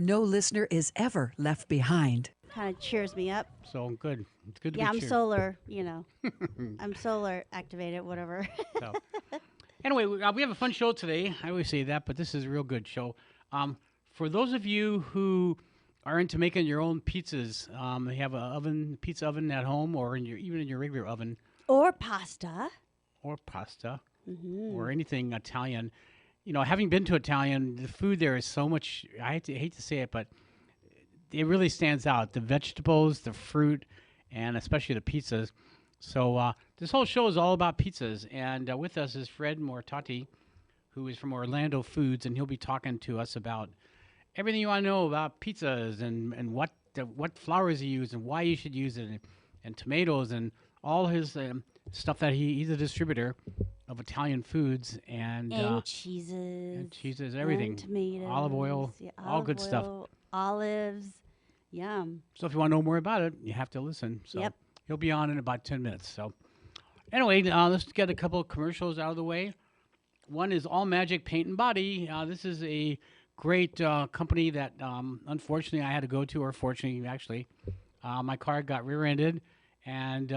No listener is ever left behind. Kind of cheers me up. So good. It's good to Yeah, be I'm cheered. solar, I'm solar activated, whatever. So anyway, we have a fun show today. I always say that, but this is a real good show. For those of you who are into making your own pizzas, you have a pizza oven at home, or even in your regular oven, Or pasta. or pasta, Mm-hmm. or anything Italian. Having been to Italian, the food there is so much. Hate to say it, but it really stands out. The vegetables, the fruit, and especially the pizzas. So this whole show is all about pizzas, and with us is Fred Mortati, who is from Orlando Foods, and he'll be talking to us about everything you want to know about pizzas and what flours you use and why you should use it, and tomatoes and all his stuff that he's a distributor of Italian foods And cheeses. everything, And tomatoes. olive oil, Yeah, all good stuff. Olives. Yum. So if you want to know more about it, you have to listen. So Yep. he'll be on in about 10 minutes. So anyway, let's get a couple of commercials out of the way. One is All Magic Paint and Body. This is a great company that unfortunately I had to go to, or fortunately actually. My car got rear-ended, and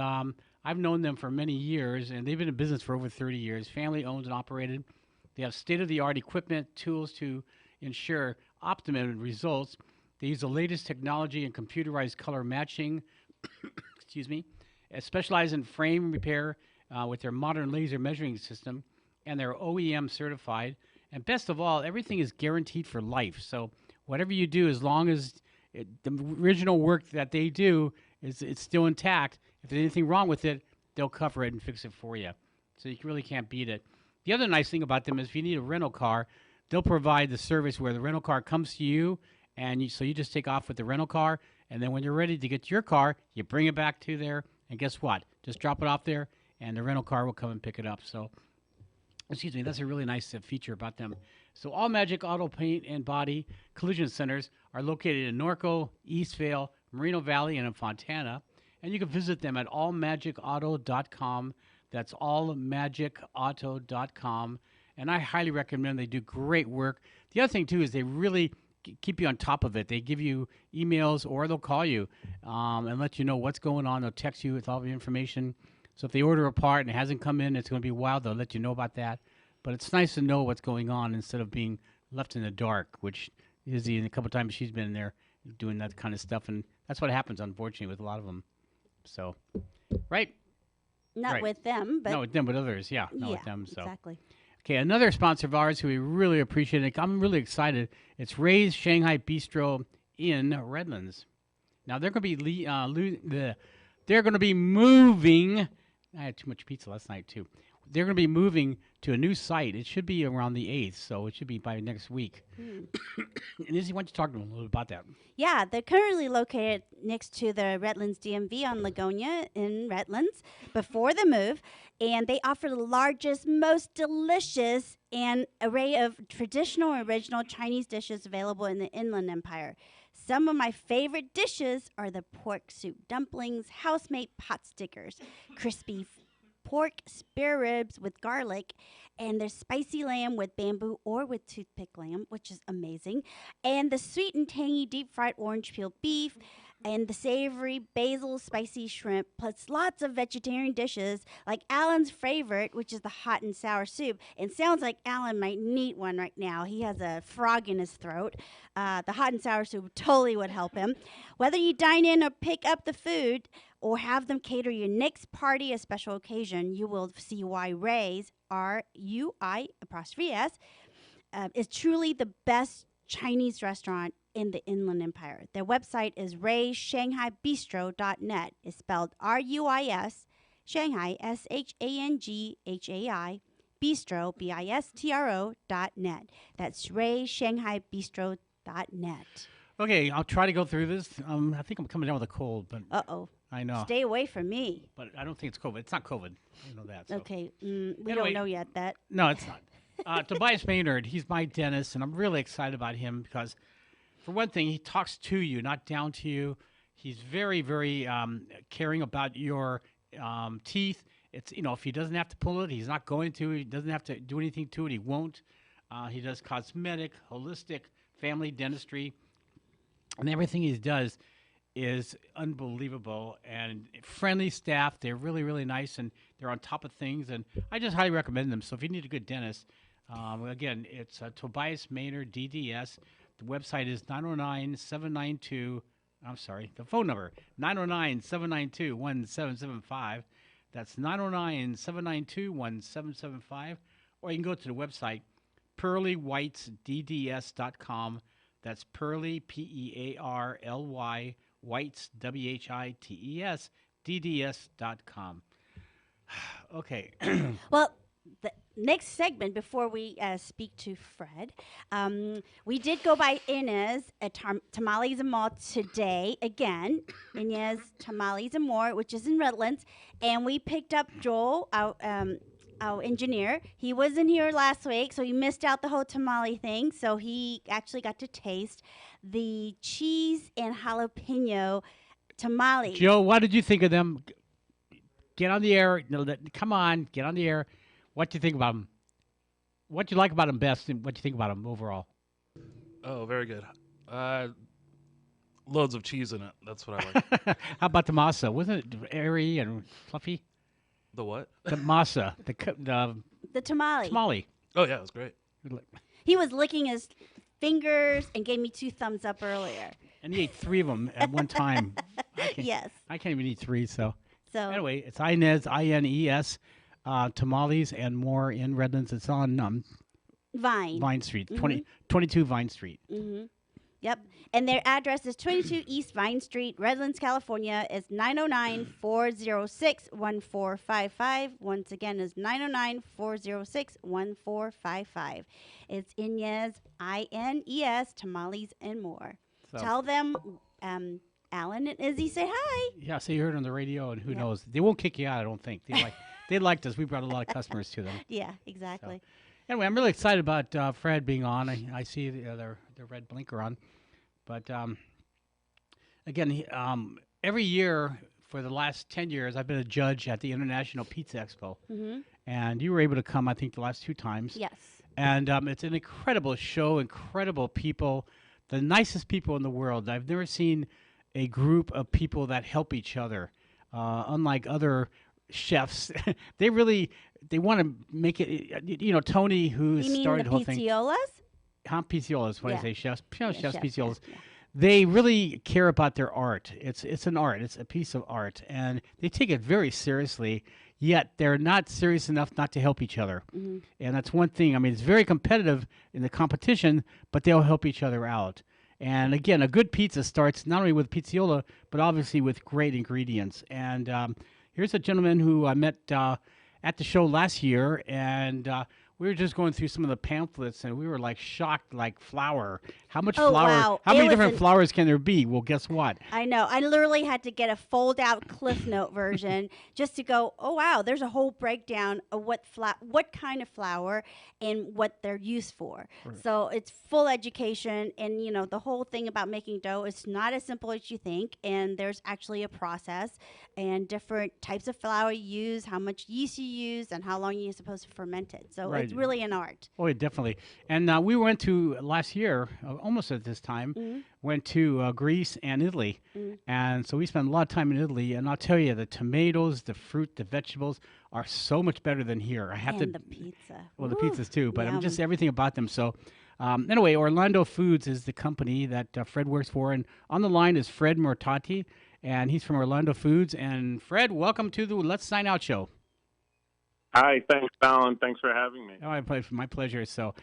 I've known them for many years, and they've been in business for over 30 years. Family owned and operated. They have state-of-the-art equipment, tools to ensure optimum results. They use the latest technology and computerized color matching. Excuse me. Specialize in frame repair with their modern laser measuring system, and they're OEM certified. And best of all, everything is guaranteed for life. So whatever you do, as long as the original work that they do it's still intact, if there's anything wrong with it, they'll cover it and fix it for you. So you really can't beat it. The other nice thing about them is if you need a rental car, they'll provide the service where the rental car comes to you, and so you just take off with the rental car, and then when you're ready to get to your car, you bring it back to there, and guess what? Just drop it off there, and the rental car will come and pick it up. So, excuse me, that's a really nice feature about them. So All Magic Auto Paint and Body Collision Centers are located in Norco, Eastvale, Moreno Valley, and in Fontana. And you can visit them at allmagicauto.com. That's allmagicauto.com. And I highly recommend. They do great work. The other thing, too, is they really keep you on top of it. They give you emails, or they'll call you and let you know what's going on. They'll text you with all the information. So if they order a part and it hasn't come in, it's going to be wild. They'll let you know about that. But it's nice to know what's going on instead of being left in the dark, which Izzy, a couple times she's been there doing that kind of stuff. And that's what happens, unfortunately, with a lot of them. So, right? Not Right. with them, but Not with them, but others. Yeah, not yeah, with them. So. exactly. Okay, another sponsor of ours who we really appreciate. It. I'm really excited. It's Ray's Shanghai Bistro in Redlands. Now they're going to be they're going to be moving. I had too much pizza last night too. They're going to be moving to a new site. It should be around the 8th, so it should be by next week. And Izzy, why don't you talk to them a little about that? Yeah, they're currently located next to the Redlands DMV on Lagonia in Redlands before the move, and they offer the largest, most delicious and array of traditional and original Chinese dishes available in the Inland Empire. Some of my favorite dishes are the pork soup dumplings, house-made pot stickers, crispy pork spare ribs with garlic, and there's spicy lamb with bamboo or with toothpick lamb, which is amazing, and the sweet and tangy deep fried orange peel beef, and the savory basil spicy shrimp, plus lots of vegetarian dishes like Allan's favorite, which is the hot and sour soup. And sounds like Allan might need one right now. He has a frog in his throat. The hot and sour soup totally would help him. Whether you dine in or pick up the food or have them cater your next party or special occasion, you will see why Ray's, RUI', is truly the best Chinese restaurant in the Inland Empire. Their website is rayshanghai.bistro.net. It's spelled RUIS, Shanghai, SHANGHAI, Bistro, BISTRO.net. That's rayshanghai.bistro.net. Okay, I'll try to go through this. I think I'm coming down with a cold, but Uh-oh. I know. Stay away from me. But I don't think it's COVID. It's not COVID. I know that. So. Okay, we Anyway. don't know yet that. No, it's not. Tobias Maynard, he's my dentist, and I'm really excited about him because, for one thing, he talks to you, not down to you. He's very, very caring about your teeth. It's if he doesn't have to pull it, he's not going to. He doesn't have to do anything to it. He won't. He does cosmetic, holistic, family dentistry. and everything he does is unbelievable and friendly staff. They're really, really nice, and they're on top of things. And I just highly recommend them. So if you need a good dentist, again, it's Tobias Maynard DDS. The website is 909-792. I'm sorry, the phone number 909-792-1775. That's 909-792-1775. Or you can go to the website pearlywhitesdds.com. That's Pearly, Pearly, Whites, WHITES, DDS.com. Okay. Well, the next segment before we speak to Fred, we did go by Inez at Tamales and More today again. Inez Tamales and More, which is in Redlands, and we picked up Joel, our engineer. He wasn't here last week, so he missed out the whole tamale thing. So he actually got to taste the cheese and jalapeno tamales. Joe, what did you think of them? Get on the air. No, come on, get on the air. What do you think about them? What do you like about them best, and what do you think about them overall? Oh, very good. Loads of cheese in it. That's what I like. How about the masa? Wasn't it airy and fluffy? The what? The masa, The tamale. tamale. Oh, yeah, it was great. He was licking his fingers and gave me 2 thumbs up earlier. And he ate 3 of them at one time. Yes. I can't even eat 3, so. So Anyway, it's Inez, INES, Tamales and More in Redlands. It's on Vine. Street, 22 Vine Street. Yep. And their address is 22 East Vine Street, Redlands, California. It's 909-406-1455. Once again, it's 909-406-1455. It's Inez, INES, Tamales and More. So- Tell them, Alan and Izzy say hi. Yeah, so you heard it on the radio, and who knows? They won't kick you out, I don't think. They liked us. We brought a lot of customers to them. Yeah, exactly. Anyway, I'm really excited about Fred being on. I see the red blinker on. But again, every year for the last 10 years, I've been a judge at the International Pizza Expo. And you were able to come, I think, the last 2 times. Yes. And it's an incredible show, incredible people, the nicest people in the world. I've never seen a group of people that help each other. Unlike other chefs, they want to make it. Tony, who You mean started the the whole thing. Pizziolas? Pizziolas, when I Yeah. say chefs, chefs chefs, Pizziolas. yeah. They really care about their art. It's an art. It's a piece of art, and they take it very seriously. Yet they're not serious enough not to help each other, and that's one thing. I mean, it's very competitive in the competition, but they'll help each other out. And again, a good pizza starts not only with pizziola, but obviously with great ingredients. And here's a gentleman who I met at the show last year, and we were just going through some of the pamphlets, and we were like shocked, like flour. How much Oh, flour? wow. How It many was different flours can there be? Well, guess what? I know. I literally had to get a fold-out Cliff Note version just to go, oh, wow, there's a whole breakdown of what kind of flour and what they're used for. So it's full education. And, the whole thing about making dough is not as simple as you think. And there's actually a process and different types of flour you use, how much yeast you use, and how long you're supposed to ferment it. So Right. it's really an art. Oh, yeah, definitely. And we went to last year, almost at this time, went to Greece and Italy. And so we spent a lot of time in Italy. And I'll tell you, the tomatoes, the fruit, the vegetables are so much better than here. I have And to. the pizza. Well, the Woo, pizzas too, but yum. just everything about them. So, anyway, Orlando Foods is the company that Fred works for, and on the line is Fred Mortati, and he's from Orlando Foods. And Fred, welcome to the Let's Sign Out show. Hi, thanks, Alan. Thanks for having me. Oh, my pleasure. So,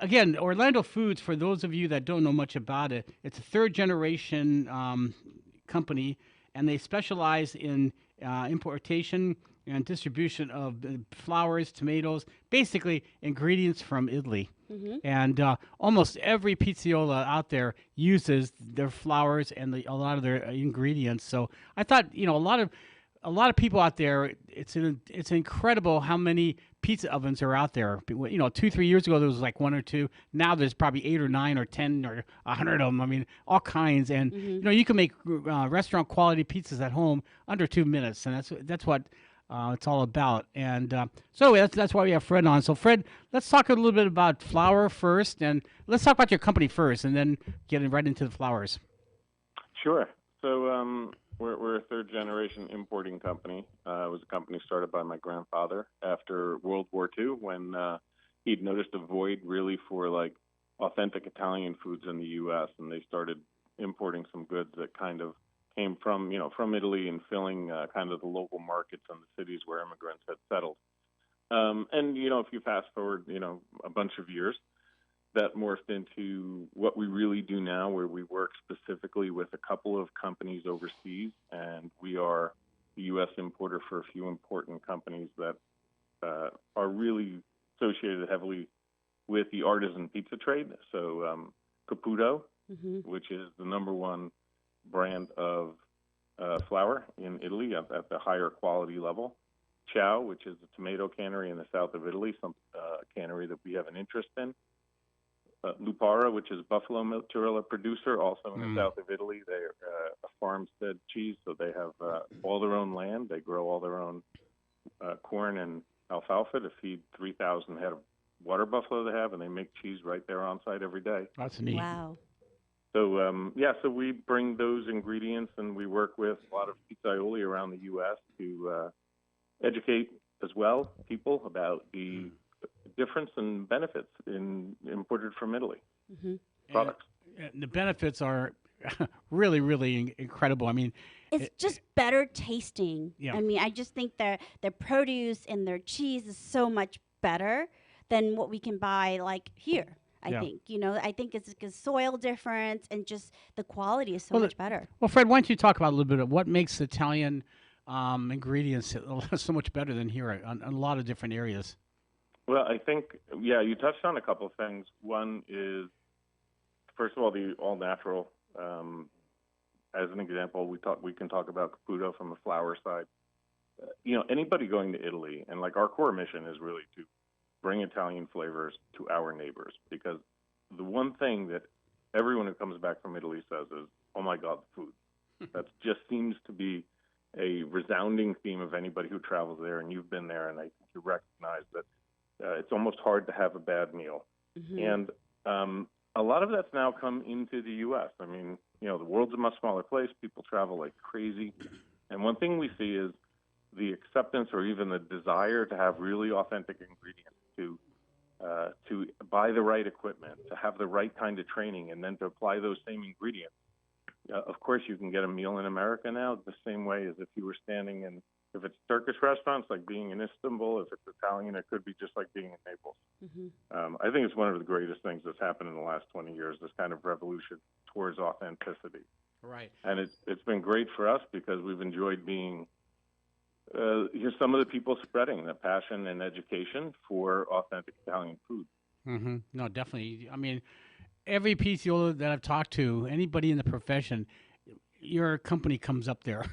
again, Orlando Foods, for those of you that don't know much about it, it's a third-generation company, and they specialize in importation and distribution of flours, tomatoes, basically ingredients from Italy. And almost every pizziola out there uses their flours and a lot of their ingredients. So I thought, a lot of people out there, it's incredible how many pizza ovens are out there. 2-3 years ago there was like 1 or 2. Now there's probably 8 or 9 or 10 or 100 of them. I mean, all kinds. And you can make restaurant quality pizzas at home under 2 minutes, and that's what it's all about. And so that's why we have Fred on. So Fred, let's talk a little bit about flour first, and let's talk about your company first, and then get right into the flowers. Sure. So we're a third generation importing company. It was a company started by my grandfather after World War II when he'd noticed a void really for like authentic Italian foods in the U.S. and they started importing some goods that kind of came from from Italy and filling kind of the local markets and the cities where immigrants had settled. And if you fast forward a bunch of years, that morphed into what we really do now, where we work specifically with a couple of companies overseas, and we are the U.S. importer for a few important companies that are really associated heavily with the artisan pizza trade. So Caputo, which is the number one brand of flour in Italy at the higher quality level. Ciao, which is a tomato cannery in the south of Italy, some cannery that we have an interest in. Lupara, which is buffalo mozzarella producer, also in the south of Italy. They're a farmstead cheese, so they have all their own land. They grow all their own corn and alfalfa to feed 3,000 head of water buffalo they have, and they make cheese right there on site every day. That's neat. Wow. So, so we bring those ingredients, and we work with a lot of pizzaioli around the U.S. to educate as well people about the difference and benefits in imported from Italy products. And the benefits are really, really incredible. I mean, It's just better tasting. Yeah. I mean, I just think their produce and their cheese is so much better than what we can buy like here. I think, I think it's a soil difference and just the quality is so much better. Well, Fred, why don't you talk about a little bit of what makes Italian ingredients so much better than here in a lot of different areas? Well, I think, you touched on a couple of things. One is, first of all, the all-natural. As an example, we can talk about Caputo from the flour side. Anybody going to Italy, and like our core mission is really to bring Italian flavors to our neighbors, because the one thing that everyone who comes back from Italy says is, oh my God, the food. That just seems to be a resounding theme of anybody who travels there, and you've been there, and I think you recognize that it's almost hard to have a bad meal. And a lot of that's now come into the U.S. I mean, the world's a much smaller place. People travel like crazy. And one thing we see is the acceptance or even the desire to have really authentic ingredients, to buy the right equipment, to have the right kind of training, and then to apply those same ingredients. Of course, you can get a meal in America now the same way as if you were standing in, if it's Turkish restaurants, like being in Istanbul. If it's Italian, it could be just like being in Naples. I think it's one of the greatest things that's happened in the last 20 years, this kind of revolution towards authenticity. Right. And it's been great for us because we've enjoyed being some of the people spreading the passion and education for authentic Italian food. No, definitely. I mean, every PCO that I've talked to, anybody in the profession, your company comes up there.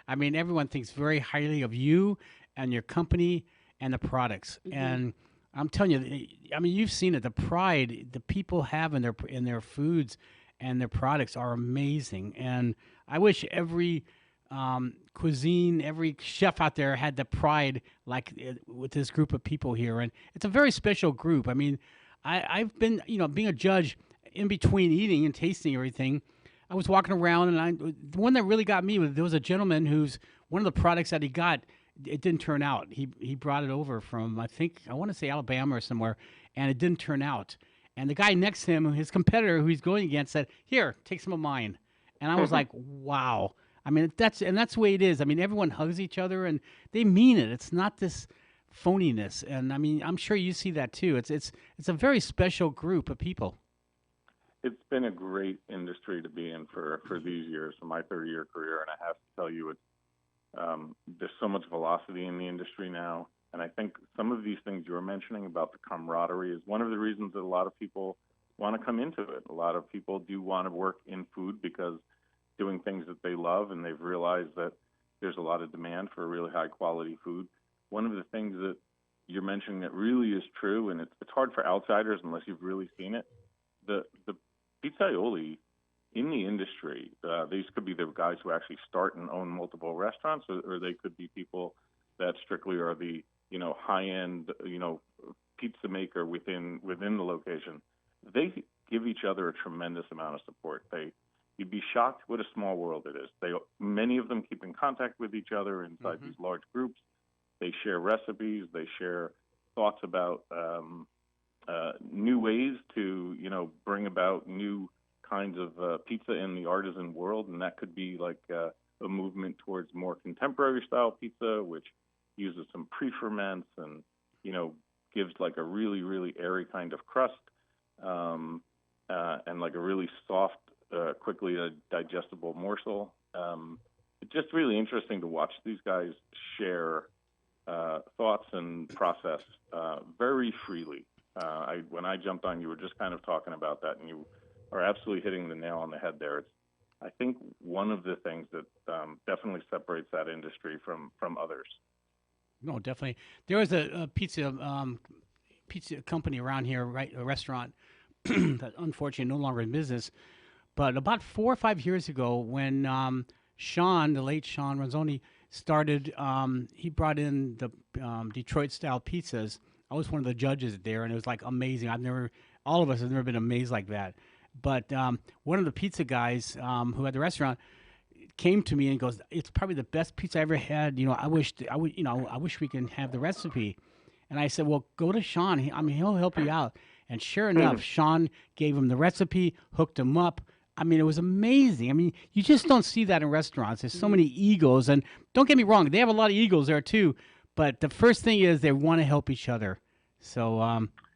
I mean, everyone thinks very highly of you and your company and the products. And I'm telling you, I mean, you've seen it. The pride the people have in their foods and their products are amazing. And I wish every cuisine, every chef out there had the pride like with this group of people here. And it's a very special group. I mean, I've been, being a judge in between eating and tasting everything. I was walking around, and the one that really got me was there was a gentleman who's one of the products that he got, it didn't turn out. He brought it over from, I want to say Alabama or somewhere, and it didn't turn out. And the guy next to him, his competitor who he's going against, said, "Here, take some of mine." And I was like, wow. I mean, that's the way it is. I mean, everyone hugs each other, and they mean it. It's not this phoniness. And I mean, I'm sure you see that too. It's a very special group of people. It's been a great industry to be in for these years, for my 30-year career, and I have to tell you, there's so much velocity in the industry now, and I think some of these things you were mentioning about the camaraderie is one of the reasons that a lot of people want to come into it. A lot of people do want to work in food because doing things that they love, and they've realized that there's a lot of demand for really high-quality food. One of the things that you're mentioning that really is true, and it's hard for outsiders unless you've really seen it, the pizzaioli in the industry, these could be the guys who actually start and own multiple restaurants, or they could be people that strictly are the, high-end, pizza maker within the location, they give each other a tremendous amount of support. You'd be shocked what a small world it is. Many of them keep in contact with each other inside these large groups. They share recipes. They share thoughts about new ways to, bring about new kinds of pizza in the artisan world, and that could be like a movement towards more contemporary style pizza, which uses some pre-ferments and, gives like a really, really airy kind of crust, and like a really soft, quickly digestible morsel. It's just really interesting to watch these guys share thoughts and process very freely. When I jumped on, you were just kind of talking about that, and you are absolutely hitting the nail on the head there. It's, I think, one of the things that definitely separates that industry from others. No, definitely. There was a pizza company around here, right? A restaurant that unfortunately no longer in business. But about 4 or 5 years ago, when Sean, the late Sean Ronzoni, started, he brought in the Detroit-style pizzas. I was one of the judges there, and it was like amazing. All of us have never been amazed like that. But one of the pizza guys who had the restaurant came to me and goes, "It's probably the best pizza I ever had. I wish we can have the recipe." And I said, "Well, go to Sean. He'll help you out." And sure enough, Sean gave him the recipe, hooked him up. It was amazing. You just don't see that in restaurants. There's so many egos, and don't get me wrong, they have a lot of egos there too. But the first thing is they want to help each other. So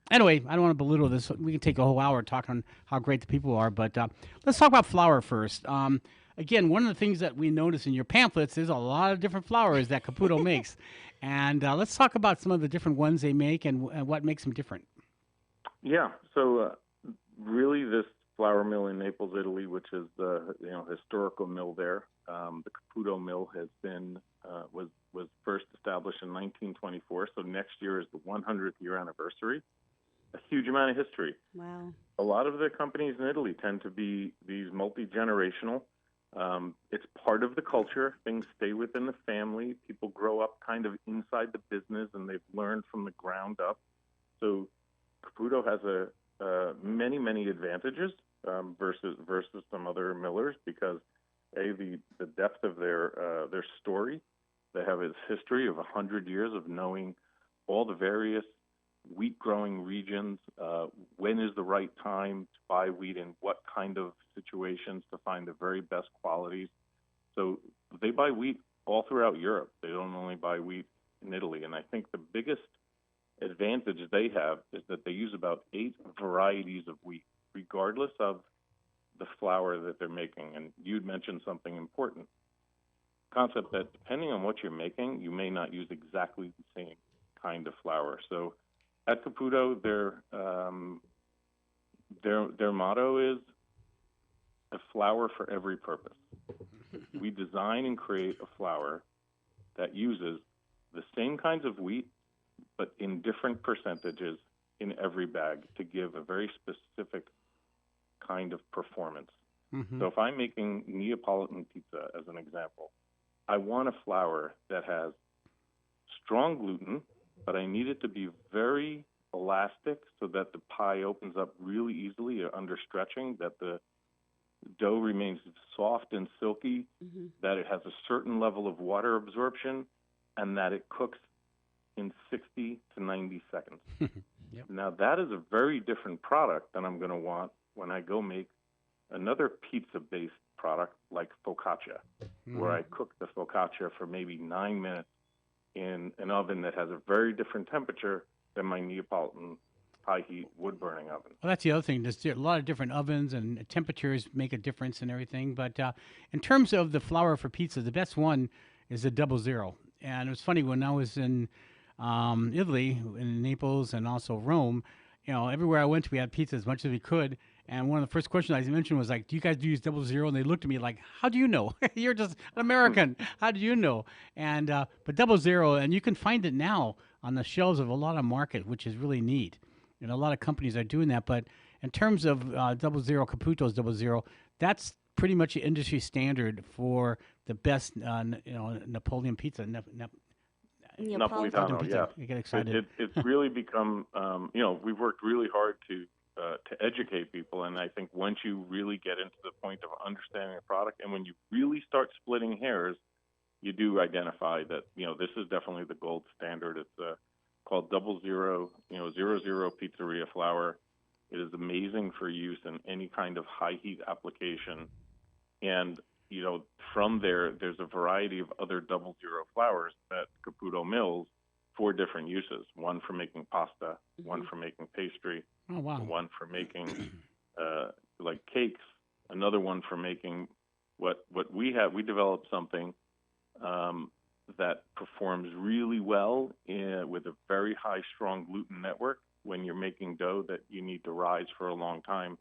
anyway, I don't want to belittle this. We can take a whole hour talking how great the people are. But let's talk about flour first. Again, one of the things that we notice in your pamphlets is a lot of different flours that Caputo makes. And let's talk about some of the different ones they make and what makes them different. Yeah. So really, this flour mill in Naples, Italy, which is the historical mill there, the Caputo mill has been was first established in 1924. So next year is the 100th year anniversary. A huge amount of history. Wow. A lot of the companies in Italy tend to be these multi-generational. It's part of the culture. Things stay within the family. People grow up kind of inside the business, and they've learned from the ground up. So Caputo has many, many advantages versus some other millers because the depth of their story. They have a history of 100 years of knowing all the various wheat growing regions, when is the right time to buy wheat in what kind of situations to find the very best qualities. So they buy wheat all throughout Europe. They don't only buy wheat in Italy. And I think the biggest advantage they have is that they use about 8 varieties of wheat, regardless of the flour that they're making. And you'd mentioned something important, concept that depending on what you're making, you may not use exactly the same kind of flour. So at Caputo, their motto is a flour for every purpose. We design and create a flour that uses the same kinds of wheat, but in different percentages in every bag to give a very specific kind of performance. Mm-hmm. So if I'm making Neapolitan pizza, as an example, I want a flour that has strong gluten, but I need it to be very elastic so that the pie opens up really easily under stretching, that the dough remains soft and silky, mm-hmm. that it has a certain level of water absorption, and that it cooks in 60 to 90 seconds. Yep. Now, that is a very different product than I'm going to want when I go make another pizza-based product like focaccia, mm-hmm. where I cook the focaccia for maybe 9 minutes in an oven that has a very different temperature than my Neapolitan high-heat wood-burning oven. Well, that's the other thing. There's a lot of different ovens, and temperatures make a difference and everything. But in terms of the flour for pizza, the best one is the 00. And it was funny, when I was in Italy, in Naples, and also Rome, everywhere I went to, we had pizza as much as we could. And one of the first questions I mentioned was like, "Do you guys use 00?" And they looked at me like, "How do you know? You're just an American. How do you know?" And but 00, and you can find it now on the shelves of a lot of markets, which is really neat. And a lot of companies are doing that. But in terms of 00, Caputo's 00, that's pretty much the industry standard for the best, Napoleon pizza. Neapolitan. yes. You get excited. It's really become, we've worked really hard to educate people, and I think once you really get into the point of understanding the product, and when you really start splitting hairs, you do identify that this is definitely the gold standard. It's called 00, 00 pizzeria flour. It is amazing for use in any kind of high heat application, and from there's a variety of other 00 flours that Caputo mills for different uses. One for making pasta, one for making pastry, Oh, wow. one for making like cakes, another one for making what we have. We developed something that performs really well with a very high, strong gluten network when you're making dough that you need to rise for a long time.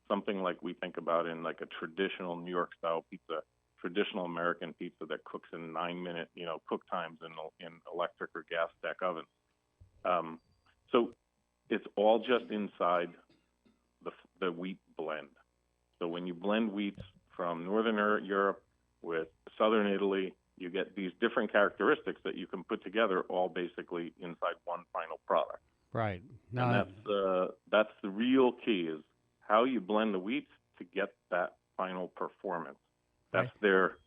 Something like we think about in like a traditional New York style pizza, traditional American pizza that cooks in 9-minute, cook times in electric or gas stack ovens. So it's all just inside the wheat blend. So when you blend wheats from Northern Europe with Southern Italy, you get these different characteristics that you can put together all basically inside one final product. Right. No, And that's the real key, is how you blend the wheats to get that final performance. That's their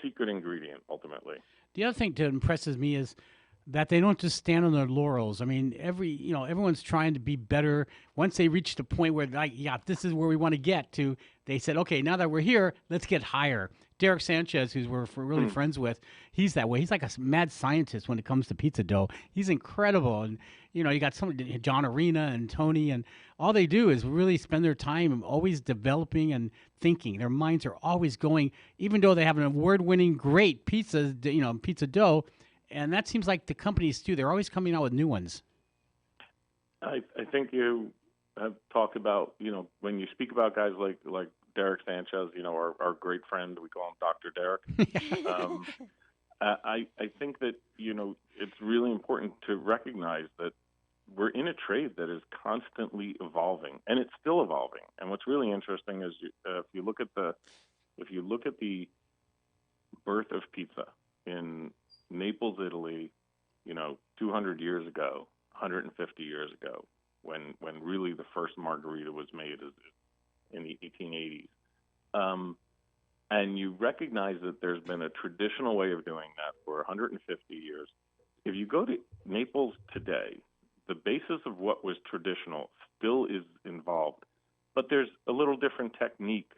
secret ingredient ultimately. the other thing that impresses me is that they don't just stand on their laurels. I mean, everyone's trying to be better. Once they reach the point where, like, yeah, this is where we want to get to, they said, okay, now that we're here, let's get higher. Derek Sanchez, who we're really friends with, he's that way. He's like a mad scientist when it comes to pizza dough. He's incredible. And, you got somebody, John Arena and Tony, and all they do is really spend their time always developing and thinking. Their minds are always going, even though they have an award-winning great pizza dough. And that seems like the companies, too. They're always coming out with new ones. I think you have talked about, when you speak about guys like Derek Sanchez, our great friend, we call him Dr. Derek. I think that, it's really important to recognize that we're in a trade that is constantly evolving, and it's still evolving. And what's really interesting is if you look at the birth of pizza in Naples, Italy, 200 years ago, 150 years ago, when really the first margarita was made in the 1880s. And you recognize that there's been a traditional way of doing that for 150 years. If you go to Naples today, the basis of what was traditional still is involved, but there's a little different technique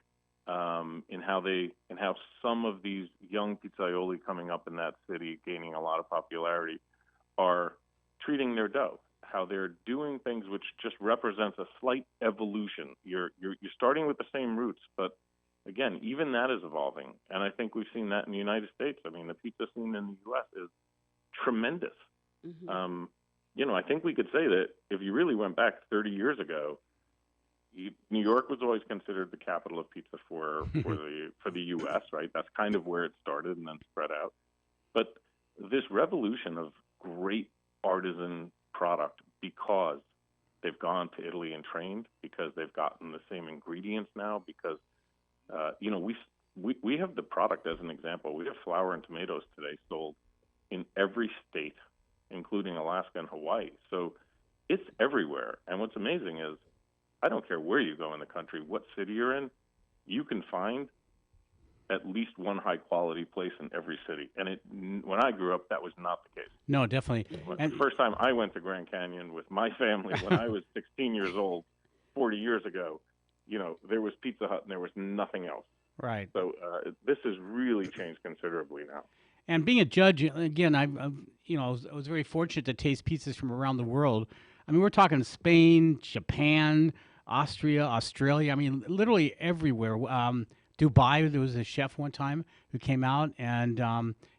in how some of these young pizzaioli coming up in that city, gaining a lot of popularity, are treating their dough. How they're doing things which just represents a slight evolution. You're starting with the same roots, but again, even that is evolving. And I think we've seen that in the United States. I mean, the pizza scene in the U.S. is tremendous. Mm-hmm. I think we could say that if you really went back 30 years ago, New York was always considered the capital of pizza for the U.S., right? That's kind of where it started and then spread out. But this revolution of great artisan product, because they've gone to Italy and trained, because they've gotten the same ingredients now, because we have the product as an example. We have flour and tomatoes today sold in every state, including Alaska and Hawaii. So it's everywhere. And what's amazing is, I don't care where you go in the country, what city you're in, you can find at least one high-quality place in every city. And when I grew up, that was not the case. No, definitely. The first time I went to Grand Canyon with my family when I was 16 years old, 40 years ago, there was Pizza Hut and there was nothing else. Right. So this has really changed considerably now. And being a judge, again, I was very fortunate to taste pizzas from around the world. I mean, we're talking Spain, Japan, Austria, Australia. I mean, literally everywhere. Dubai, there was a chef one time who came out, and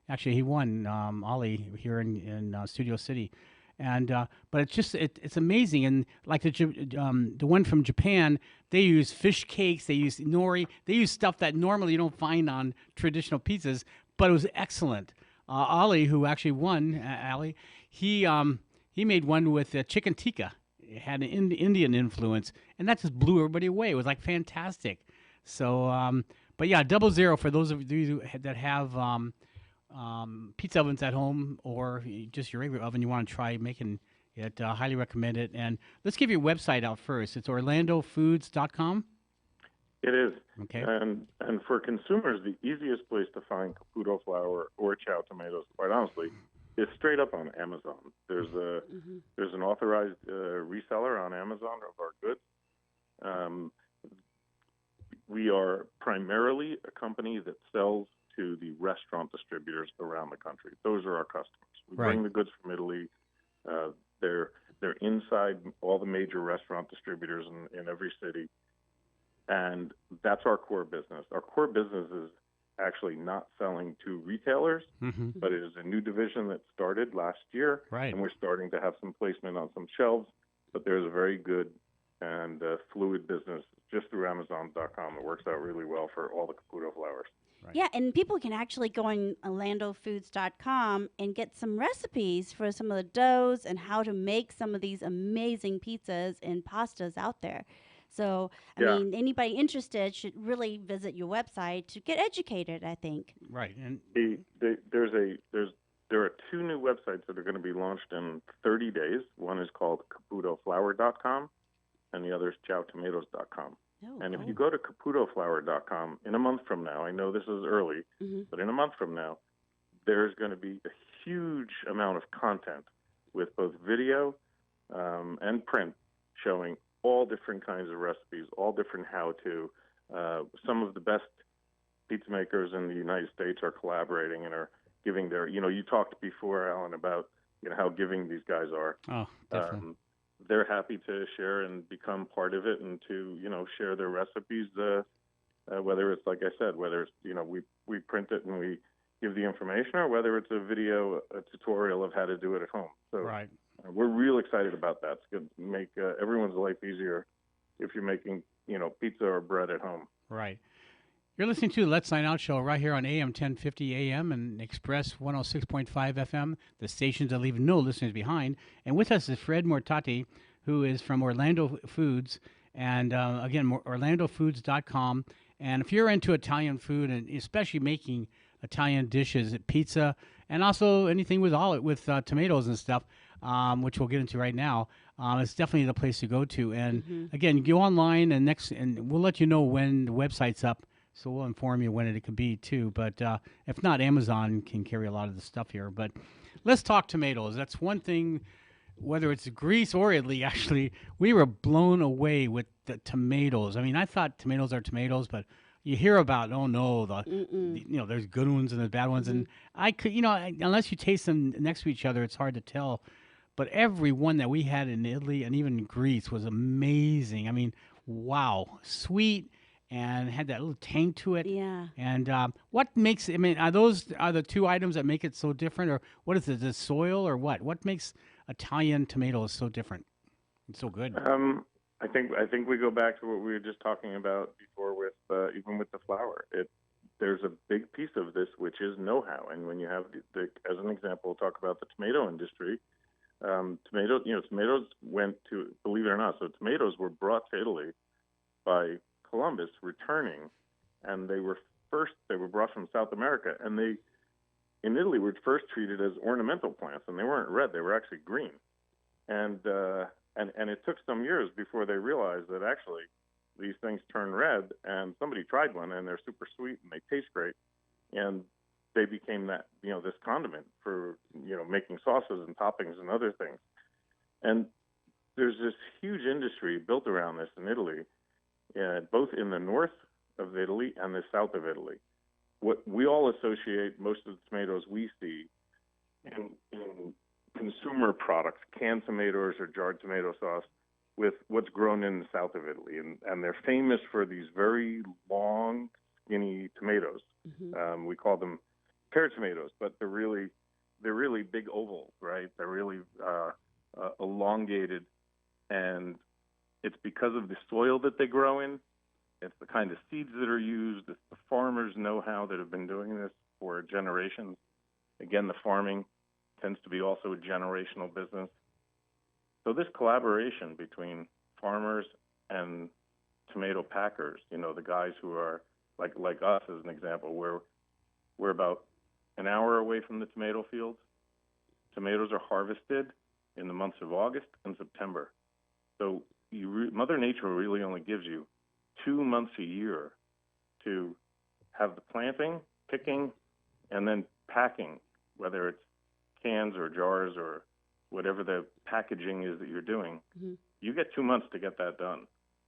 actually he won, Ali, here in Studio City. And but it's amazing. And like the one from Japan, they use fish cakes, they use nori, they use stuff that normally you don't find on traditional pizzas, but it was excellent. Ali, who actually won, Ali, he made one with chicken tikka. It had an Indian influence, and that just blew everybody away. It was like fantastic. So, but yeah, 00 for those of you that have pizza ovens at home or just your regular oven, you want to try making it, highly recommend it. And let's give your website out first. It's orlandofoods.com. It is. Okay. And for consumers, the easiest place to find Caputo flour or Chow tomatoes, quite honestly, is straight up on Amazon. There's an authorized reseller on Amazon of our goods. We are primarily a company that sells to the restaurant distributors around the country. Those are our customers. We bring the goods from Italy. They're inside all the major restaurant distributors in every city. And that's our core business. Our core business is actually not selling to retailers, but it is a new division that started last year. Right. And we're starting to have some placement on some shelves, but there's a very good and fluid business just through Amazon.com that works out really well for all the Caputo flours. Right. Yeah, and people can actually go on orlandofoods.com and get some recipes for some of the doughs and how to make some of these amazing pizzas and pastas out there. So, I mean, anybody interested should really visit your website to get educated, I think. Right. And there are two new websites that are going to be launched in 30 days. One is called CaputoFlour.com, and the other is ChowTomatoes.com. And if you go to CaputoFlour.com in a month from now, I know this is early, but in a month from now, there's going to be a huge amount of content with both video and print showing all different kinds of recipes, all different how-to. Some of the best pizza makers in the United States are collaborating and are giving their, you talked before, Alan, about, how giving these guys are. Oh, definitely. They're happy to share and become part of it and to, share their recipes, whether it's, like I said, whether it's, we print it and we give the information, or whether it's a video, a tutorial of how to do it at home. So Right. We're real excited about that. It's going to make everyone's life easier if you're making, pizza or bread at home. Right. You're listening to the Let's Sign Out show right here on AM 1050 AM and Express 106.5 FM, the stations that leave no listeners behind. And with us is Fred Mortati, who is from Orlando Foods, and again, orlandofoods.com. And if you're into Italian food, and especially making Italian dishes, pizza, and also anything with tomatoes and stuff, which we'll get into right now, it's definitely the place to go to. And again, go online and we'll let you know when the website's up. So we'll inform you when it could be too. But if not, Amazon can carry a lot of the stuff here. But let's talk tomatoes. That's one thing. Whether it's Greece or Italy, actually, we were blown away with the tomatoes. I mean, I thought tomatoes are tomatoes, but you hear about, there's good ones and there's bad ones. And I could, unless you taste them next to each other, it's hard to tell. But every one that we had in Italy and even Greece was amazing. I mean, wow, sweet and had that little tang to it. Yeah. And what makes, are the two items that make it so different, or what is it, the soil or what? What makes Italian tomatoes so different and so good? I think we go back to what we were just talking about before with even with the flour. There's a big piece of this which is know-how, and when you have as an example, we'll talk about the tomato industry. Tomatoes went to, believe it or not, so tomatoes were brought to Italy by Columbus returning, and they were brought from South America, and they in Italy were first treated as ornamental plants, and they weren't red; they were actually green, and it took some years before they realized that actually these things turn red. And somebody tried one, and they're super sweet and they taste great, and they became that this condiment for making sauces and toppings and other things. And there's this huge industry built around this in Italy, both in the north of Italy and the south of Italy. What we all associate most of the tomatoes we see in consumer products, canned tomatoes or jarred tomato sauce, with what's grown in the south of Italy. And they're famous for these very long, skinny tomatoes. We call them pear tomatoes, but they're really big ovals, right? They're really elongated, and it's because of the soil that they grow in. It's the kind of seeds that are used. It's the farmers' know-how that have been doing this for generations. Again, the farming tends to be also a generational business. So this collaboration between farmers and tomato packers, the guys who are like us as an example, we're about an hour away from the tomato fields. Tomatoes are harvested in the months of August and September. So Mother Nature really only gives you 2 months a year to have the planting, picking, and then packing, whether it's cans or jars or whatever the packaging is that you're doing. You get 2 months to get that done.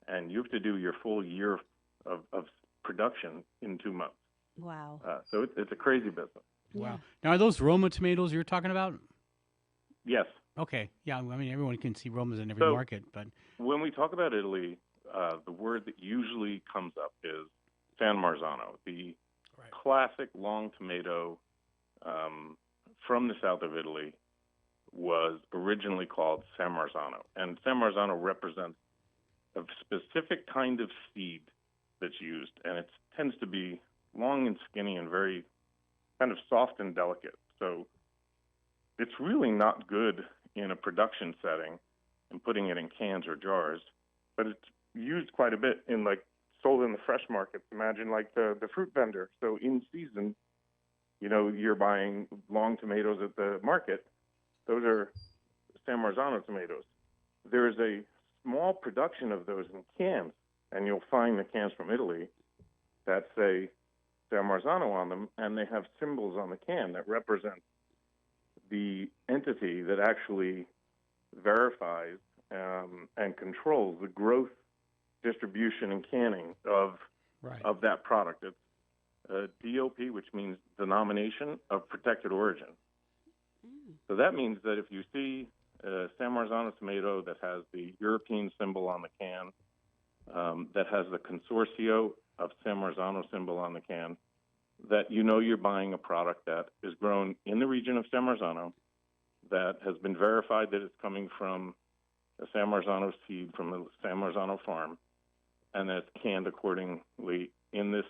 And you have to do your full year of production in 2 months. Wow. So it's a crazy business. Wow. Now, are those Roma tomatoes you're talking about? Yes. Okay. Yeah. I mean, everyone can see Romas in every market, but When we talk about Italy, the word that usually comes up is San Marzano, the classic long tomato from the south of Italy was originally called San Marzano. And San Marzano represents a specific kind of seed that's used, and it tends to be long and skinny and very kind of soft and delicate. So it's really not good in a production setting and putting it in cans or jars, but it's used quite a bit in like sold in the fresh markets. Imagine like the fruit vendor. So in season, you know, you're buying long tomatoes at the market. Those are San Marzano tomatoes. There is a small production of those in cans, and you'll find the cans from Italy that say San Marzano on them, and they have symbols on the can that represent the entity that actually verifies and controls the growth, distribution, and canning of that product. It's DOP, which means denomination of protected origin. So that means that if you see a San Marzano tomato that has the European symbol on the can, that has the Consorzio of San Marzano symbol on the can, that you know you're buying a product that is grown in the region of San Marzano, that has been verified that it's coming from a San Marzano seed from a San Marzano farm, and that it's canned accordingly in this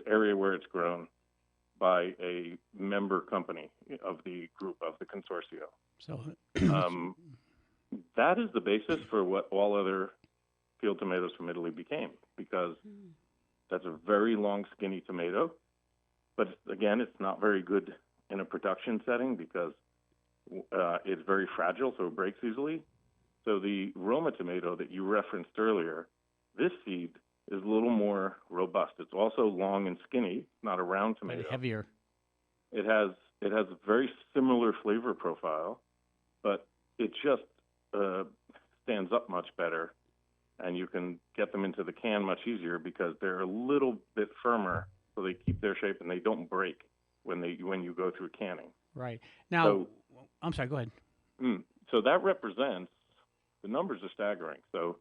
area where it's grown by a member company of the group of the Consorzio. So that is the basis for what all other field tomatoes from Italy became, because that's a very long, skinny tomato. But again, it's not very good in a production setting because it's very fragile, so it breaks easily. So the Roma tomato that you referenced earlier, this seed is a little more robust. It's also long and skinny, not a round tomato. and heavier. It has a very similar flavor profile, but it just stands up much better, and you can get them into the can much easier because they're a little bit firmer, so they keep their shape and they don't break when you go through canning. Right. Now, So- I'm sorry, go ahead. So that represents, the numbers are staggering. So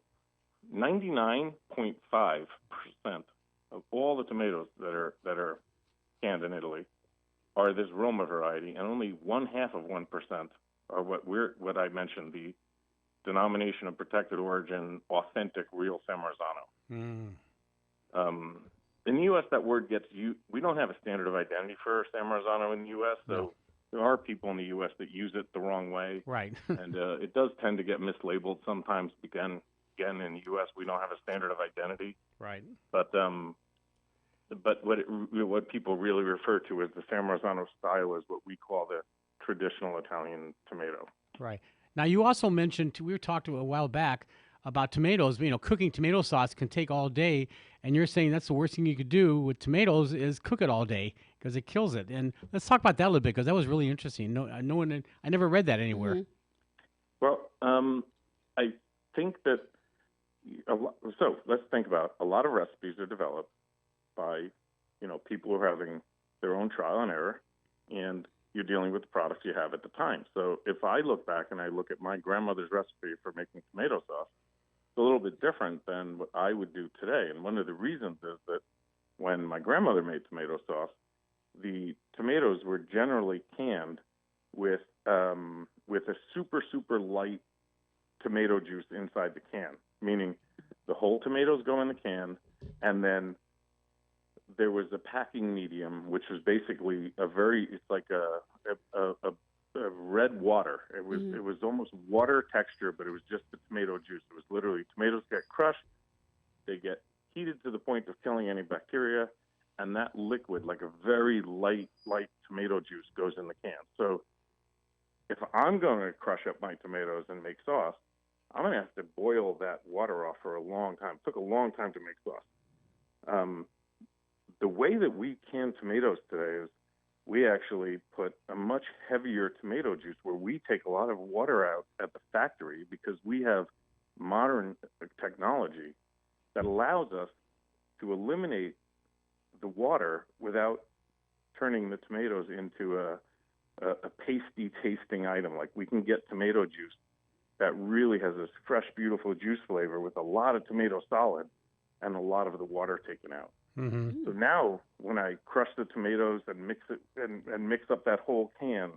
99.5% of all the tomatoes that are canned in Italy are this Roma variety, and only 0.5% are what I mentioned, the denomination of protected origin, authentic, real San Marzano. In the U.S., that word gets used. We don't have a standard of identity for San Marzano in the U.S., so there are people in the U.S. that use it the wrong way. Right. And it does tend to get mislabeled sometimes. Again, in the U.S., we don't have a standard of identity. Right. But what people really refer to as the San Marzano style is what we call the traditional Italian tomato. Right. Now, you also mentioned, we were talking a while back about tomatoes. You know, cooking tomato sauce can take all day, and you're saying that's the worst thing you could do with tomatoes is cook it all day because it kills it. And let's talk about that a little bit because that was really interesting. I never read that anywhere. Well, I think that so let's think about a lot of recipes are developed by people who are having their own trial and error, and you're dealing with the products you have at the time. So if I look back and I look at my grandmother's recipe for making tomato sauce, it's a little bit different than what I would do today. And one of the reasons is that when my grandmother made tomato sauce, the tomatoes were generally canned with a super, super light tomato juice inside the can, meaning the whole tomatoes go in the can, and then there was a packing medium, which was basically it's like a red water. It was almost water texture, but it was just the tomato juice. It was literally tomatoes get crushed, they get heated to the point of killing any bacteria, and that liquid, like a very light tomato juice, goes in the can. So if I'm going to crush up my tomatoes and make sauce, I'm going to have to boil that water off for a long time. It took a long time to make sauce. The way that we can tomatoes today is we actually put a much heavier tomato juice where we take a lot of water out at the factory because we have modern technology that allows us to eliminate the water without turning the tomatoes into a pasty tasting item. Like, we can get tomato juice that really has this fresh, beautiful juice flavor with a lot of tomato solid and a lot of the water taken out. Mm-hmm. So now when I crush the tomatoes and mix it and mix up that whole can,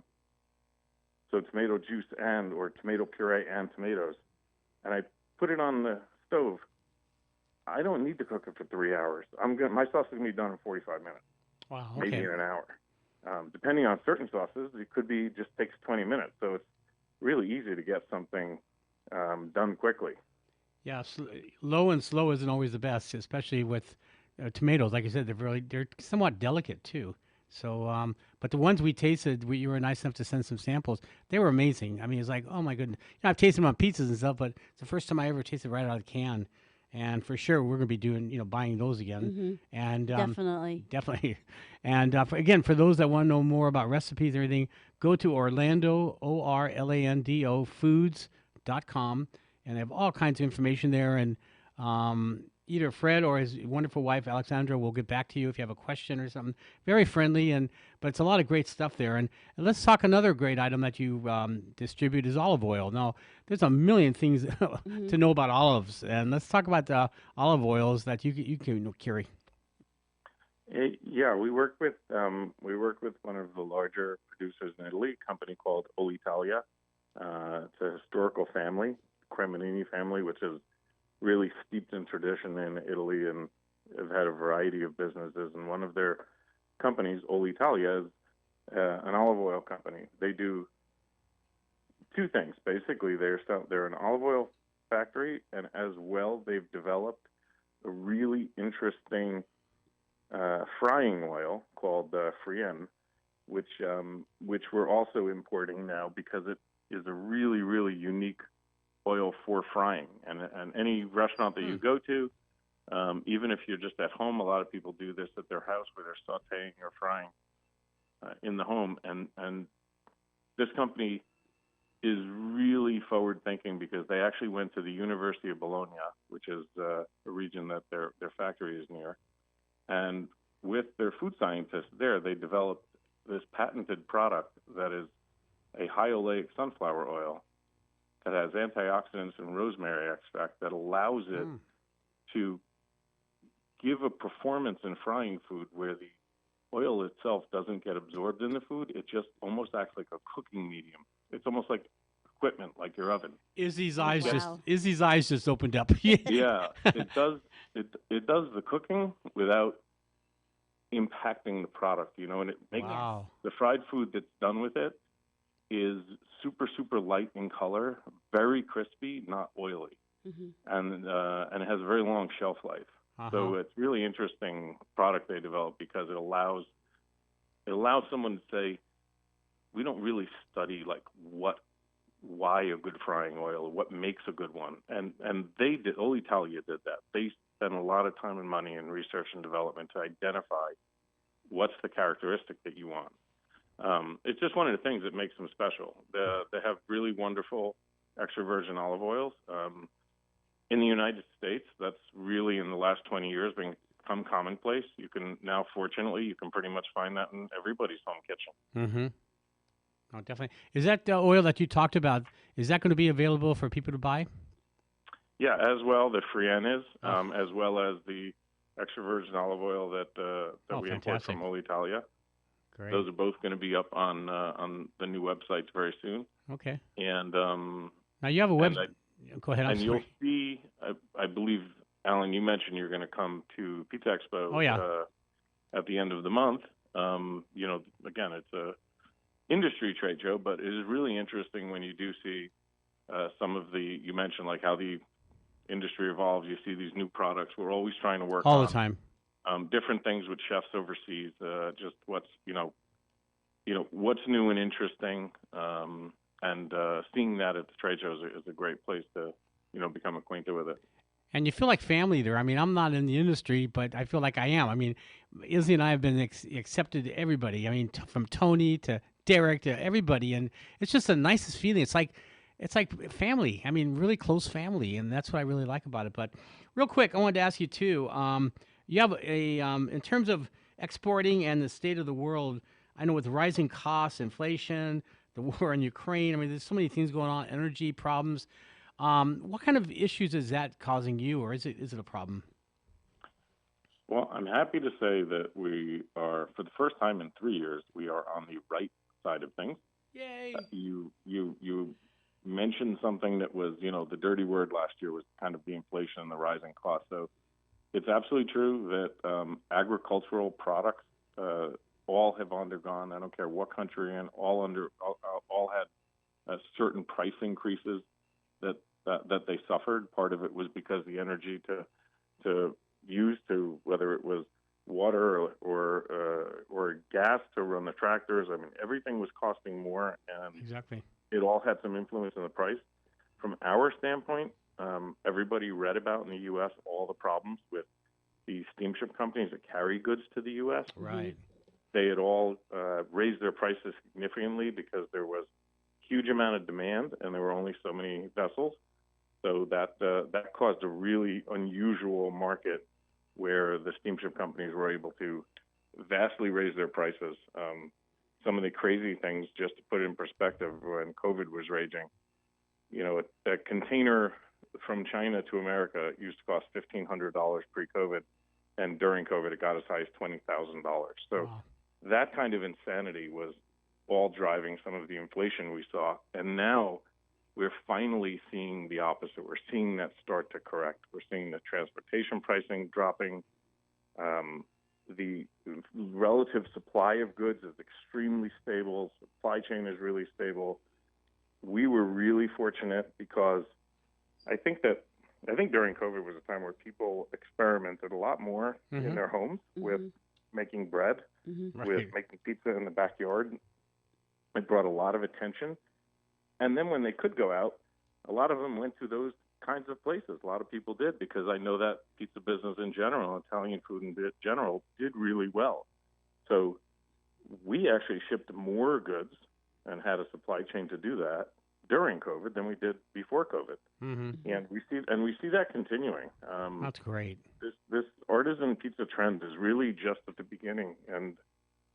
so tomato juice or tomato puree and tomatoes, and I put it on the stove, I don't need to cook it for 3 hours. My sauce is going to be done in 45 minutes, Wow. Okay. maybe in an hour. Depending on certain sauces, it could be just takes 20 minutes. So it's really easy to get something done quickly. Yeah, low and slow isn't always the best, especially with tomatoes. Like I said, they're somewhat delicate too. So, but the ones we tasted, you were nice enough to send some samples. They were amazing. I mean, it's like, oh my goodness. I've tasted them on pizzas and stuff, but it's the first time I ever tasted right out of the can. And for sure, we're going to be doing, buying those again. Mm-hmm. And Definitely. And again, for those that want to know more about recipes and everything, go to Orlando, Orlando, foods.com, and they have all kinds of information there. And either Fred or his wonderful wife, Alexandra, will get back to you if you have a question or something. Very friendly, but it's a lot of great stuff there. And let's talk another great item that you distribute is olive oil. Now, there's a million things to know about olives, and let's talk about the olive oils that you can carry. Yeah, we work with one of the larger producers in Italy, a company called Olitalia. It's a historical family, Cremonini family, which is really steeped in tradition in Italy and have had a variety of businesses. And one of their companies, Olitalia, is an olive oil company. They do two things. Basically, they're an olive oil factory, and as well, they've developed a really interesting frying oil called Frienne, which we're also importing now because it is a really, really unique oil for frying. And any restaurant that you go to, even if you're just at home, a lot of people do this at their house where they're sauteing or frying in the home. And this company is really forward thinking because they actually went to the University of Bologna, which is a region that their factory is near. And with their food scientists there, they developed this patented product that is a high oleic sunflower oil that has antioxidants and rosemary extract that allows it to give a performance in frying food where the oil itself doesn't get absorbed in the food. It just almost acts like a cooking medium. It's almost like equipment, like your oven. Izzy's eyes Wow. just opened up. Yeah, it does the cooking without impacting the product, and it makes the fried food that's done with it is super, super light in color, very crispy, not oily, and it has a very long shelf life. So it's really interesting product they developed because it allows someone to say, we don't really study like why a good frying oil, what makes a good one, and Olitalia did that. They spent a lot of time and money in research and development to identify what's the characteristic that you want. It's just one of the things that makes them special. They have really wonderful extra virgin olive oils. In the United States, that's really in the last 20 years become commonplace. You can now, fortunately, you can pretty much find that in everybody's home kitchen. Mm-hmm. Oh, definitely. Is that oil that you talked about, is that going to be available for people to buy? Yeah, as well, the Frienne is, as well as the extra virgin olive oil that we import from Olitalia. Great. Those are both going to be up on the new websites very soon. Okay. And now you have a website. Go ahead. And you'll see, I believe, Alan, you mentioned you're going to come to Pizza Expo. Oh, yeah. At the end of the month. Again, it's a industry trade show, but it is really interesting when you do see some of you mentioned like how the industry evolves. You see these new products. We're always trying to work all on the time different things with chefs overseas. Just what's what's new and interesting, and seeing that at the trade shows is a great place to become acquainted with it. And you feel like family there. I mean, I'm not in the industry, but I feel like I am. I mean, Izzy and I have been accepted to everybody. I mean, from Tony to Derek to everybody, and it's just the nicest feeling. It's like family. I mean, really close family, and that's what I really like about it. But real quick, I wanted to ask you too. You have in terms of exporting and the state of the world. I know with rising costs, inflation, the war in Ukraine. I mean, there's so many things going on. Energy problems. What kind of issues is that causing you, or is it a problem? Well, I'm happy to say that we are, for the first time in 3 years, we are on the right side of things. Yay! You mentioned something that was, the dirty word last year was kind of the inflation and the rising costs. So it's absolutely true that agricultural products all have undergone. I don't care what country you're in, all had certain price increases that they suffered. Part of it was because the energy to use to, whether it was water or gas to run the tractors. I mean, everything was costing more, and Exactly. it all had some influence on the price. From our standpoint, everybody read about in the U.S. all the problems with the steamship companies that carry goods to the U.S. Right. They had all raised their prices significantly because there was huge amount of demand and there were only so many vessels. So that caused a really unusual market where the steamship companies were able to vastly raise their prices. Some of the crazy things, just to put it in perspective, when COVID was raging, a container from China to America used to cost $1,500 pre-COVID, and during COVID it got as high as $20,000. So Wow. that kind of insanity was all driving some of the inflation we saw. And now we're finally seeing the opposite. We're seeing that start to correct. We're seeing the transportation pricing dropping. The relative supply of goods is extremely stable. Supply chain is really stable. We were really fortunate because I think during COVID was a time where people experimented a lot more in their homes with making bread, Right. with making pizza in the backyard. It brought a lot of attention. And then when they could go out, a lot of them went to those kinds of places. A lot of people did, because I know that pizza business in general, Italian food in general, did really well. So we actually shipped more goods and had a supply chain to do that during COVID than we did before COVID. Mm-hmm. And we see that continuing. That's great. This artisan pizza trend is really just at the beginning. And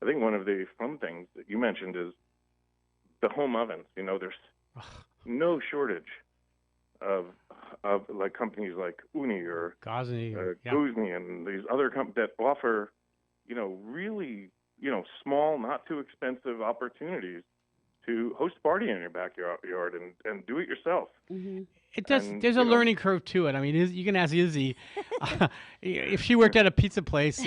I think one of the fun things that you mentioned is the home ovens. There's no shortage of like companies like Uni or Gosney. Yeah. Guzni and these other companies that offer, really, small, not too expensive opportunities to host a party in your backyard and do it yourself. It does. And, There's a learning curve to it. I mean, you can ask Izzy. If she worked at a pizza place,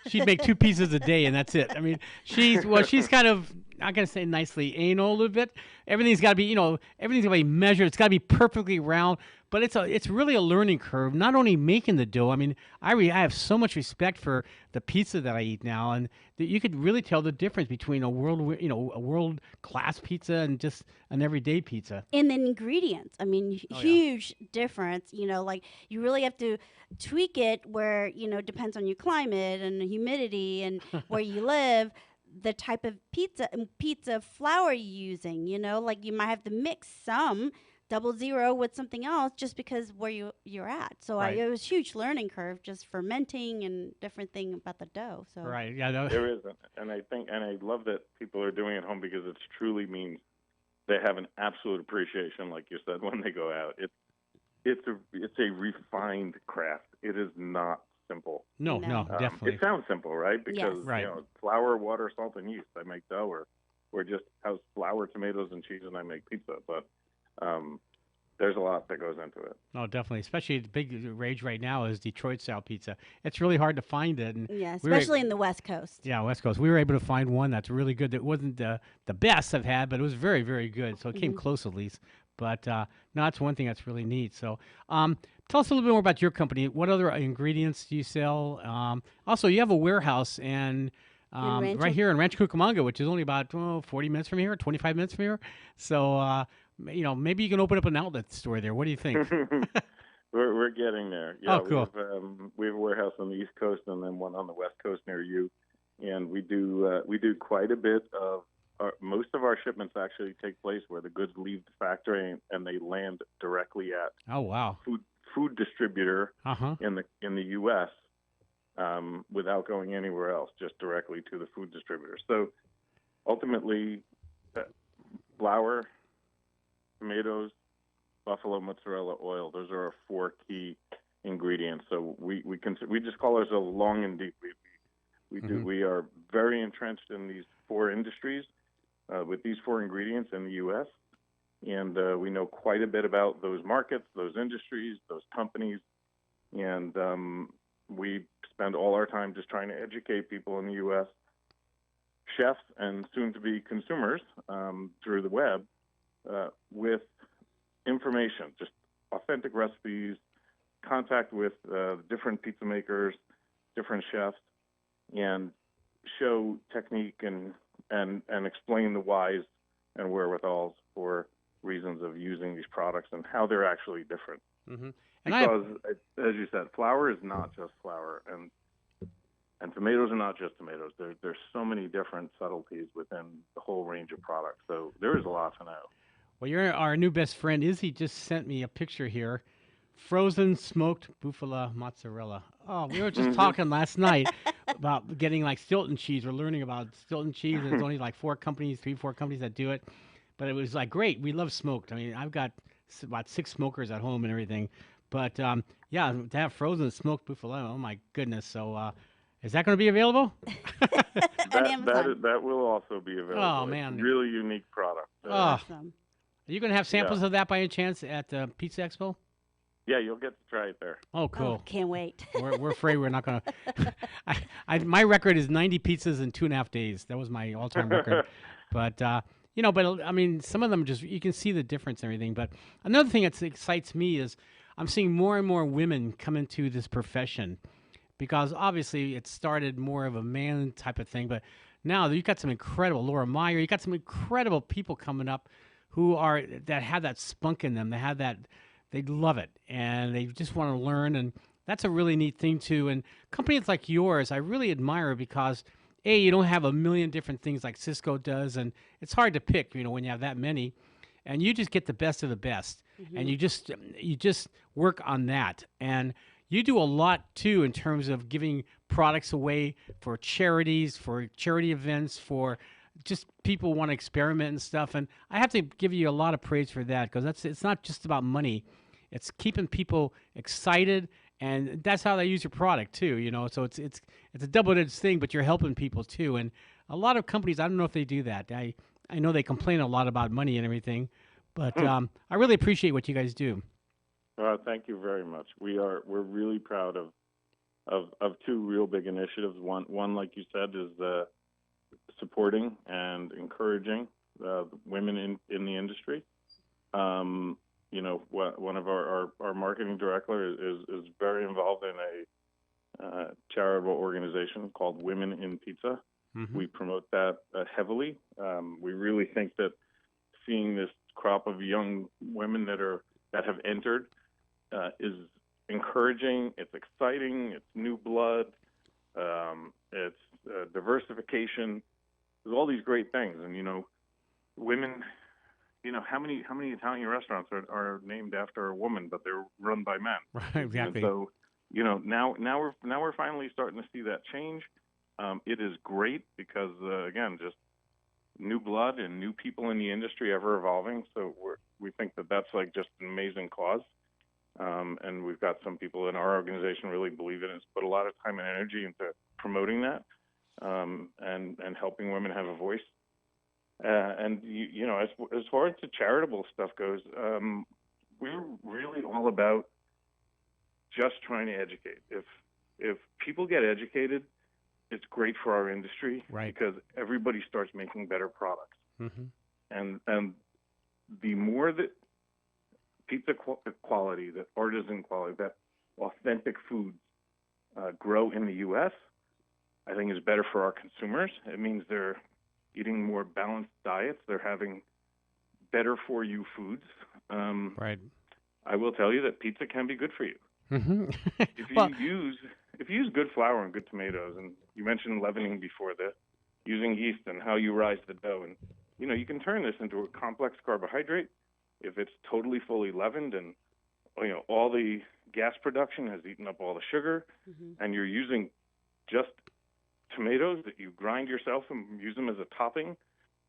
she'd make 2 pizzas a day, and that's it. I mean, she's kind of, not gonna say nicely, anal a little bit. Everything's got to be, everything's got to be measured. It's got to be perfectly round. But it's really a learning curve. Not only making the dough. I mean, I have so much respect for the pizza that I eat now, and that you could really tell the difference between a world class pizza and just an everyday pizza. And the ingredients, I mean, huge difference. Like you really have to tweak it where, depends on your climate and the humidity and where you live, the type of pizza flour you're using, like you might have to mix some 00 with something else just because where you're at. So Right. it was a huge learning curve, just fermenting and different thing about the dough. So Right. Yeah. There is, and I love that people are doing it at home, because it truly means they have an absolute appreciation, like you said, when they go out. It's a refined craft. It is not simple. No, definitely. It sounds simple, right? Because Yes. Right. Flour, water, salt, and yeast. I make dough, or just house flour, tomatoes, and cheese, and I make pizza. But there's a lot that goes into it. No, definitely. Especially the big rage right now is Detroit style pizza. It's really hard to find it. And yeah, we were- especially in the West Coast. Yeah, West Coast. We were able to find one that's really good. That wasn't the best I've had, but it was very, very good. So it came close at least. But no, that's one thing that's really neat. So tell Tell us a little bit more about your company. What other ingredients do you sell? Also, you have a warehouse and Rancho- right here in Rancho Cucamonga, which is only about 40 minutes from here, 25 minutes from here. So, maybe you can open up an outlet store there. What do you think? We're getting there. Yeah, Oh, cool. we have a warehouse on the East Coast and then one on the West Coast near you, and we do quite a bit of. Most of our shipments actually take place where the goods leave the factory and they land directly at Oh, wow. food distributor Uh-huh. in the U.S. Without going anywhere else, just directly to the food distributor. So ultimately, flour, tomatoes, buffalo mozzarella oil. Those are our 4 key ingredients. So we just call ourselves long and deep. We are very entrenched in these 4 industries with these 4 ingredients in the U.S. And we know quite a bit about those markets, those industries, those companies, and we spend all our time just trying to educate people in the U.S., chefs and soon-to-be consumers through the web with information, just authentic recipes, contact with different pizza makers, different chefs, and show technique and explain the whys and wherewithals for reasons of using these products and how they're actually different. Mm-hmm. Because, as you said, flour is not just flour, and tomatoes are not just tomatoes. There's so many different subtleties within the whole range of products. So there is a lot to know. Well, you're our new best friend. Izzy just sent me a picture here. Frozen smoked buffalo mozzarella. Oh, we were just talking last night about getting like Stilton cheese. We're learning about Stilton cheese. There's only like 4 companies that do it. But it was like, great. We love smoked. I mean, I've got about 6 smokers at home and everything. But yeah, to have frozen smoked buffalo, oh my goodness. So is that going to be available? On Amazon. That will also be available. Oh, It's man. a really unique product. Awesome. Are you going to have samples of that by any chance at the Pizza Expo? Yeah, you'll get to try it there. Oh, cool. Oh, can't wait. We're afraid we're not going to. My record is 90 pizzas in 2.5 days. That was my all-time record. But, I mean, some of them just, you can see the difference and everything. But another thing that excites me is I'm seeing more and more women come into this profession because obviously it started more of a man type of thing. But now you've got some incredible, Laura Meyer, you've got some incredible people coming up that have that spunk in them. They have that. They love it, and they just want to learn, and that's a really neat thing, too. And companies like yours, I really admire because, A, you don't have a million different things like Cisco does, and it's hard to pick, when you have that many, and you just get the best of the best, and you just work on that. And you do a lot, too, in terms of giving products away for charities, for charity events, for just people want to experiment and stuff. And I have to give you a lot of praise for that because it's not just about money. It's keeping people excited, and that's how they use your product too. So it's a double-edged thing, but you're helping people too. And a lot of companies, I don't know if they do that. I know they complain a lot about money and everything, but I really appreciate what you guys do. Thank you very much. We're really proud of 2 real big initiatives. One, like you said, is supporting and encouraging women in the industry. One of our marketing director is very involved in a charitable organization called Women in Pizza. Mm-hmm. We promote that heavily. We really think that seeing this crop of young women that have entered is encouraging. It's exciting. It's new blood. It's diversification. There's all these great things, and women. How many Italian restaurants are named after a woman, but they're run by men? Right, exactly. And so, now we're finally starting to see that change. It is great because again, just new blood and new people in the industry ever evolving. So we think that that's like just an amazing cause. And we've got some people in our organization really believe in it. It's put a lot of time and energy into promoting that and helping women have a voice. And as far as the charitable stuff goes, we're really all about just trying to educate. If people get educated, it's great for our industry, right? Because everybody starts making better products. Mm-hmm. And the more that pizza quality, that artisan quality, that authentic foods grow in the U.S., I think is better for our consumers. It means they're eating more balanced diets. They're having better for you foods. Right. I will tell you that pizza can be good for you. Mm-hmm. If you use good flour and good tomatoes, and you mentioned leavening before this, using yeast and how you rise the dough, and you can turn this into a complex carbohydrate if it's totally fully leavened, and all the gas production has eaten up all the sugar, and you're using just tomatoes that you grind yourself and use them as a topping,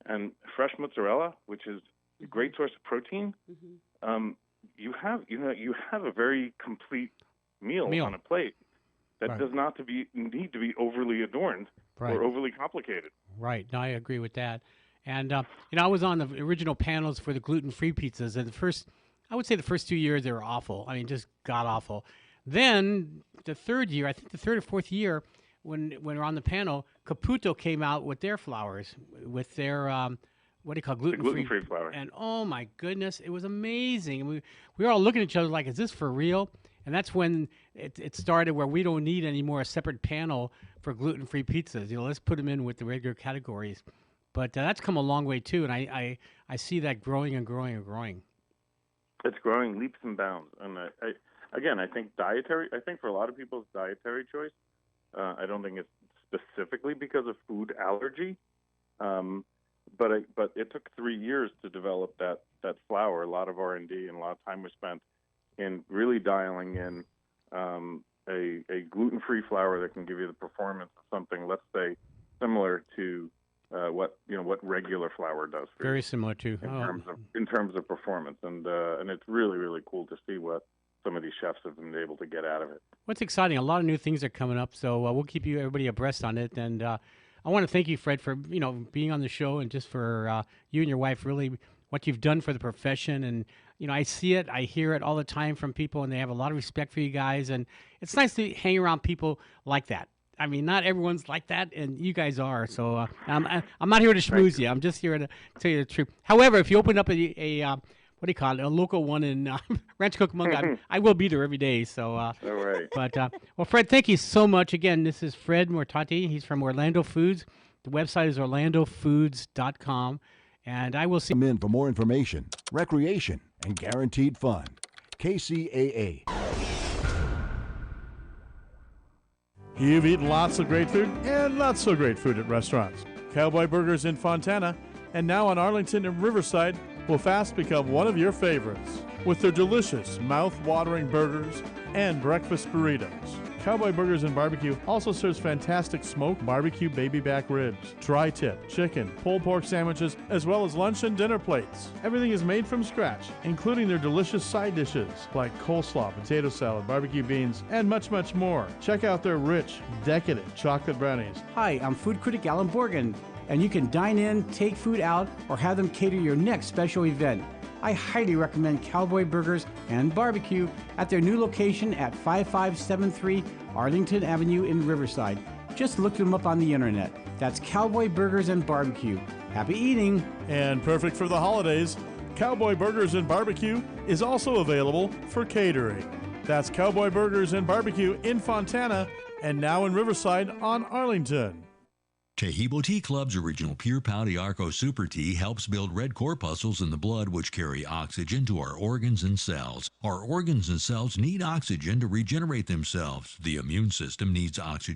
and fresh mozzarella, which is a great source of protein. You have a very complete meal on a plate that does not need to be overly adorned or overly complicated. Right. No, I agree with that. And I was on the original panels for the gluten-free pizzas, and I would say the first 2 years they were awful. I mean, just god awful. Then the third year, I think the third or fourth year, when we were on the panel, Caputo came out with their flours, with their what do you call gluten-free flour. And oh my goodness, it was amazing. And we were all looking at each other like, is this for real? And that's when it started, where we don't need anymore a separate panel for gluten-free pizzas. Let's put them in with the regular categories. But that's come a long way too, and I see that growing and growing and growing. It's growing leaps and bounds. And I think for a lot of people's dietary choice, I don't think it's specifically because of food allergy, but it took 3 years to develop that flour. A lot of R&D and a lot of time was spent in really dialing in a gluten-free flour that can give you the performance of something, let's say, similar to what regular flour does. Very similar to in terms of performance, and it's really, really cool to see what some of these chefs have been able to get out of it. What's exciting? A lot of new things are coming up, so we'll keep everybody abreast on it. And I want to thank you, Fred, for being on the show, and just for you and your wife, really what you've done for the profession. And I see it, I hear it all the time from people, and they have a lot of respect for you guys. And it's nice to hang around people like that. I mean, not everyone's like that, and you guys are. So I'm not here to schmooze you. I'm just here to tell you the truth. However, if you open up a what do you call it, a local one in Rancho Cucamonga, I will be there every day. So, all right. But well, Fred, thank you so much. Again, this is Fred Mortati. He's from Orlando Foods. The website is orlandofoods.com, and I will see. Come in for more information, recreation, and guaranteed fun. KCAA. You've eaten lots of great food and not so great food at restaurants. Cowboy Burgers in Fontana and now in Arlington and Riverside will fast become one of your favorites with their delicious, mouth-watering burgers and breakfast burritos. Cowboy Burgers and Barbecue also serves fantastic smoked barbecue baby back ribs, tri-tip, chicken, pulled pork sandwiches, as well as lunch and dinner plates. Everything is made from scratch, including their delicious side dishes like coleslaw, potato salad, barbecue beans, and much, much more. Check out their rich, decadent chocolate brownies. Hi, I'm food critic Allan Borgen, and you can dine in, take food out, or have them cater your next special event. I highly recommend Cowboy Burgers and Barbecue at their new location at 5573 Arlington Avenue in Riverside. Just look them up on the internet. That's Cowboy Burgers and Barbecue. Happy eating! And perfect for the holidays, Cowboy Burgers and Barbecue is also available for catering. That's Cowboy Burgers and Barbecue in Fontana and now in Riverside on Arlington. Tehibo Tea Club's original Pure Pau de Arco Super Tea helps build red corpuscles in the blood which carry oxygen to our organs and cells. Our organs and cells need oxygen to regenerate themselves. The immune system needs oxygen